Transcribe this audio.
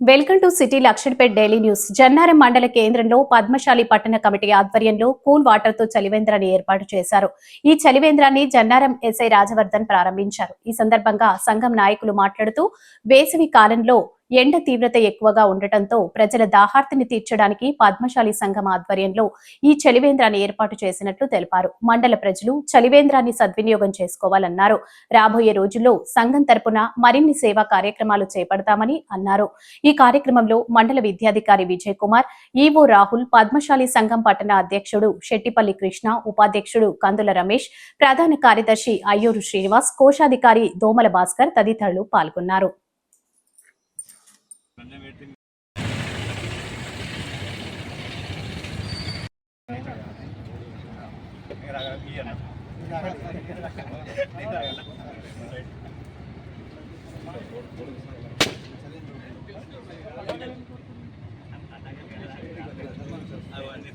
Welcome to city Luxettipet daily news. Jannaram మండల కేంద్రంలో పద్మశాలి పట్టణ కమిటీ ఆధ్వర్యంలో కూల్ వాటర్ తో చలివేంద్రాన్ని ఏర్పాటు చేశారు. ఈ చలివేంద్రాన్ని జన్నారం ఎస్ఐ రాజవర్ధన్ ప్రారంభించారు. ఈ సందర్భంగా సంఘం నాయకులు మాట్లాడుతూ వేసవి కాలంలో ఎండ తీవ్రత ఎక్కువగా ఉండటంతో ప్రజల దాహార్తిని తీర్చడానికి పద్మశాలి సంఘం ఆధ్వర్యంలో ఈ చలివేంద్రాన్ని ఏర్పాటు చేసినట్లు తెలిపారు. మండల ప్రజలు చలివేంద్రాన్ని సద్వినియోగం చేసుకోవాలన్నారు. రాబోయే రోజుల్లో సంఘం తరపున మరిన్ని సేవా కార్యక్రమాలు చేపడతామని అన్నారు. ఈ కార్యక్రమంలో మండల విద్యాధికారి విజయ్ కుమార్, ఈవో రాహుల్, పద్మశాలి సంఘం పట్టణ అధ్యక్షుడు శెట్టిపల్లి కృష్ణ, ఉపాధ్యక్షుడు కందుల రమేష్, ప్రధాన కార్యదర్శి అయ్యూరు శ్రీనివాస్, కోశాధికారి దోమల భాస్కర్ తదితరులు పాల్గొన్నారు. అవన్నీ